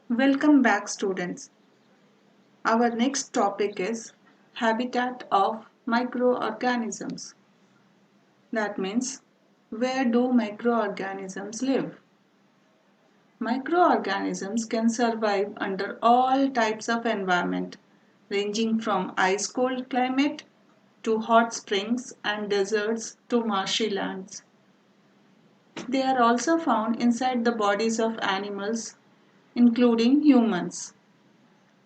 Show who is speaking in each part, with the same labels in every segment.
Speaker 1: Welcome back, students. Our next topic is habitat of microorganisms. That means, where do microorganisms live? Microorganisms can survive under all types of environment, ranging from ice-cold climate to hot springs and deserts to marshy lands. They are also found inside the bodies of animals, including humans.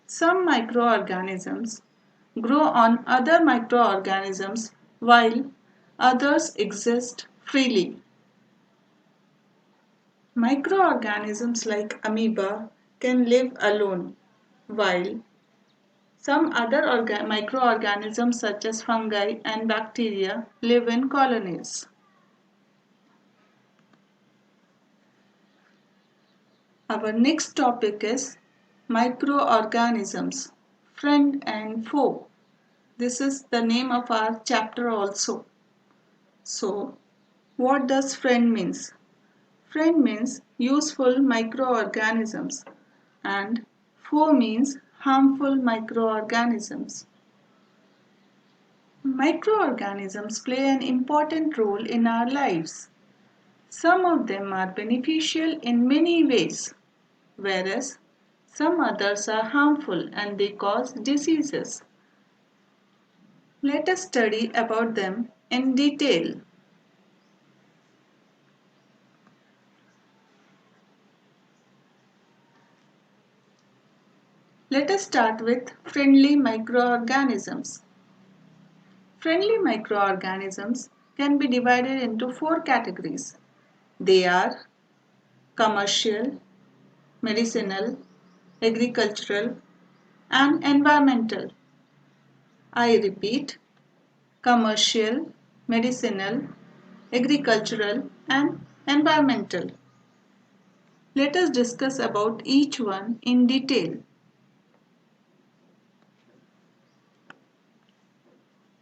Speaker 1: Some microorganisms grow on other microorganisms while others exist freely. Microorganisms like amoeba can live alone, while some other microorganisms such as fungi and bacteria live in colonies. Our next topic is microorganisms, friend and foe. This is the name of our chapter also. So, what does friend means? Friend means useful microorganisms and foe means harmful microorganisms. Microorganisms play an important role in our lives. Some of them are beneficial in many ways, whereas some others are harmful and they cause diseases. Let us study about them in detail. Let us start with friendly microorganisms. Friendly microorganisms can be divided into four categories. They are commercial, medicinal, agricultural, and environmental. I repeat, commercial, medicinal, agricultural, and environmental. Let us discuss about each one in detail.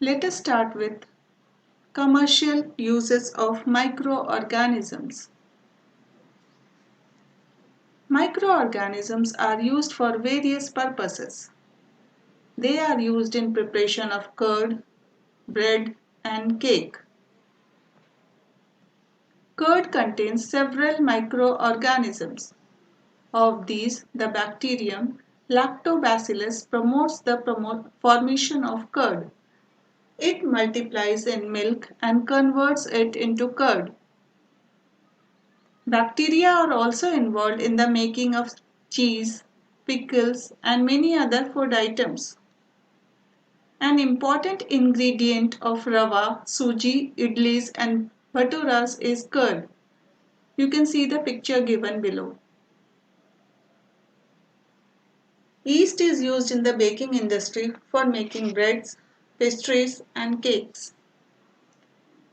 Speaker 1: Let us start with commercial uses of microorganisms. Microorganisms are used for various purposes. They are used in preparation of curd, bread, and cake. Curd contains several microorganisms. Of these, the bacterium Lactobacillus promotes the formation of curd. It multiplies in milk and converts it into curd. Bacteria are also involved in the making of cheese, pickles, and many other food items. An important ingredient of rava, suji, idlis, and bhaturas is curd. You can see the picture given below. Yeast is used in the baking industry for making breads, pastries, and cakes.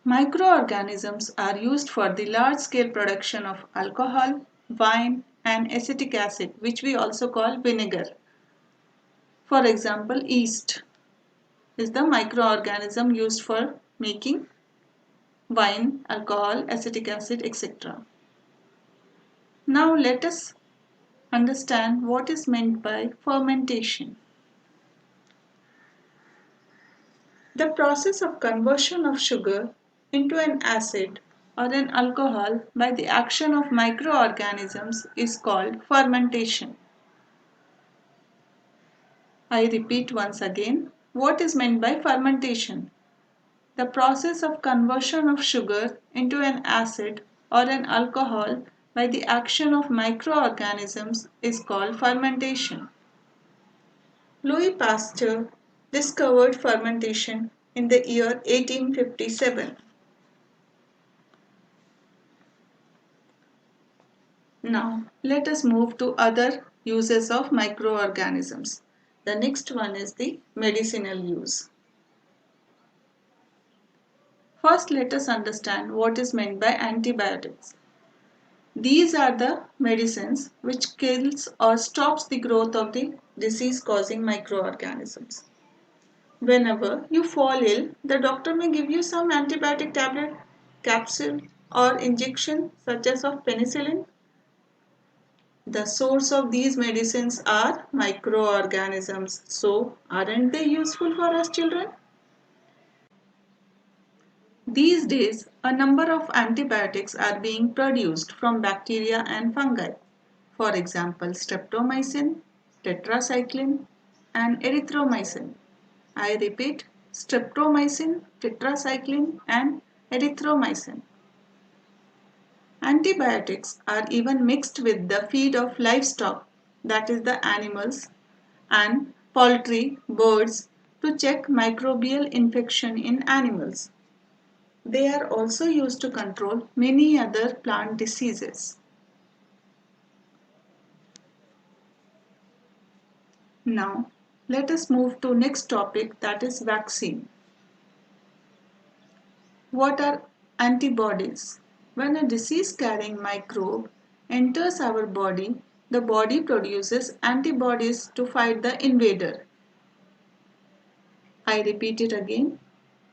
Speaker 1: Microorganisms are used for the large-scale production of alcohol, wine, and acetic acid, which we also call vinegar. For example, yeast is the microorganism used for making wine, alcohol, acetic acid, etc. Now let us understand what is meant by fermentation. The process of conversion of sugar into an acid or an alcohol by the action of microorganisms is called fermentation. I repeat once again, what is meant by fermentation? The process of conversion of sugar into an acid or an alcohol by the action of microorganisms is called fermentation. Louis Pasteur discovered fermentation in the year 1857. Now, let us move to other uses of microorganisms. The next one is the medicinal use. First, let us understand what is meant by antibiotics. These are the medicines which kills or stops the growth of the disease-causing microorganisms. Whenever you fall ill, the doctor may give you some antibiotic tablet, capsule, or injection such as of penicillin. The source of these medicines are microorganisms. So, aren't they useful for us children? These days, a number of antibiotics are being produced from bacteria and fungi. For example, streptomycin, tetracycline, and erythromycin. I repeat, streptomycin, tetracycline, and erythromycin. Antibiotics are even mixed with the feed of livestock, that is, the animals, and poultry, birds, to check microbial infection in animals. They are also used to control many other plant diseases. Now, let us move to next topic, that is vaccine. What are antibodies? When a disease carrying microbe enters our body, the body produces antibodies to fight the invader. I repeat it again.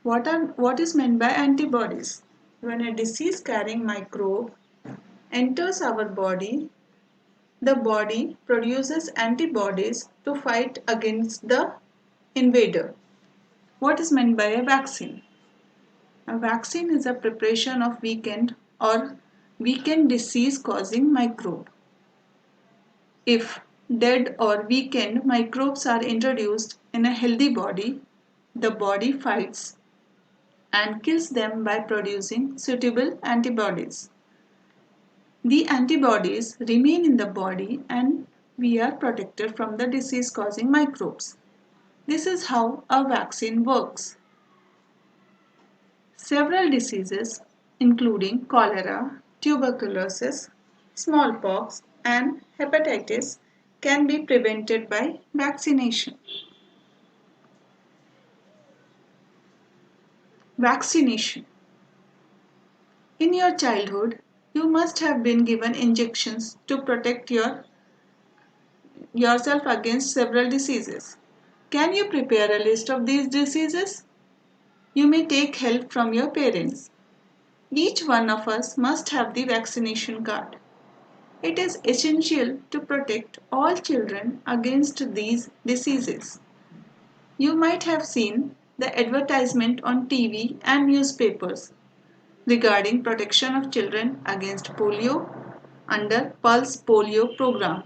Speaker 1: What is meant by antibodies? When a disease carrying microbe enters our body, the body produces antibodies to fight against the invader. What is meant by a vaccine? A vaccine is a preparation of weakened disease causing microbe. If dead or weakened microbes are introduced in a healthy body, the body fights and kills them by producing suitable antibodies. The antibodies remain in the body and we are protected from the disease causing microbes. This is how a vaccine works. Several diseases, including cholera, tuberculosis, smallpox, and hepatitis, can be prevented by vaccination. Vaccination. In your childhood, you must have been given injections to protect yourself against several diseases. Can you prepare a list of these diseases? You may take help from your parents. Each one of us must have the vaccination card. It is essential to protect all children against these diseases. You might have seen the advertisement on TV and newspapers regarding protection of children against polio under Pulse Polio program.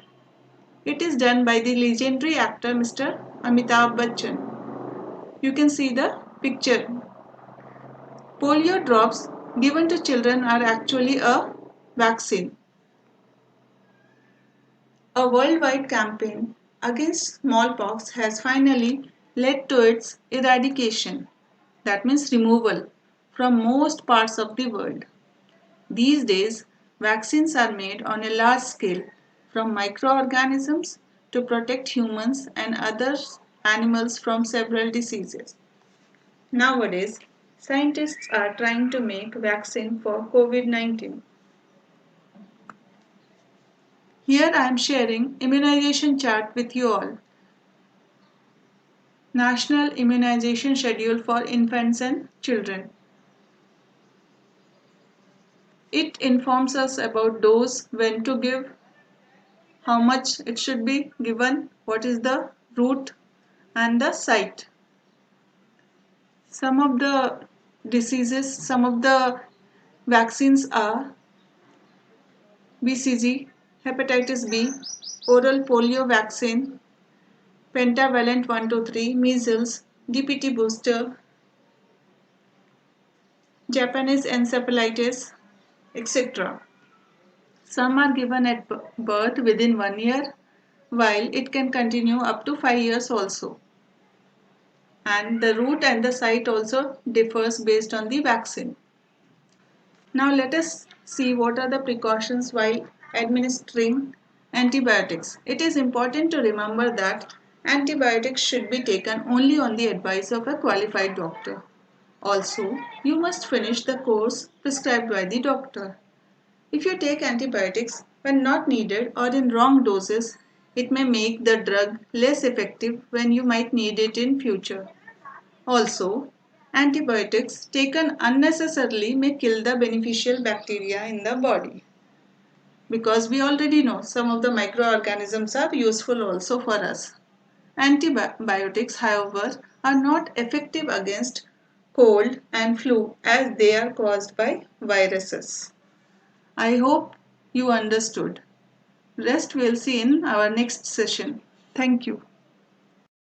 Speaker 1: It is done by the legendary actor Mr. Amitabh Bachchan. You can see the picture. Polio drops given to children are actually a vaccine. A worldwide campaign against smallpox has finally led to its eradication, that means removal, from most parts of the world. These days, vaccines are made on a large scale from microorganisms to protect humans and other animals from several diseases. Nowadays, scientists are trying to make vaccine for COVID-19. Here I am sharing immunization chart with you all. National Immunization Schedule for Infants and Children. It informs us about dose, when to give, how much it should be given, what is the route and the site. Some of the diseases, some of the vaccines are BCG, hepatitis B, oral polio vaccine, pentavalent 123, measles, DPT booster, Japanese encephalitis, etc. Some are given at birth within 1 year, while it can continue up to 5 years also. And the route and the site also differs based on the vaccine. Now let us see what are the precautions while administering antibiotics. It is important to remember that antibiotics should be taken only on the advice of a qualified doctor. Also, you must finish the course prescribed by the doctor. If you take antibiotics when not needed or in wrong doses, it may make the drug less effective when you might need it in future. Also, antibiotics taken unnecessarily may kill the beneficial bacteria in the body. because we already know some of the microorganisms are useful also for us. Antibiotics, however, are not effective against cold and flu as they are caused by viruses. I hope you understood. Rest we'll see in our next session. Thank you.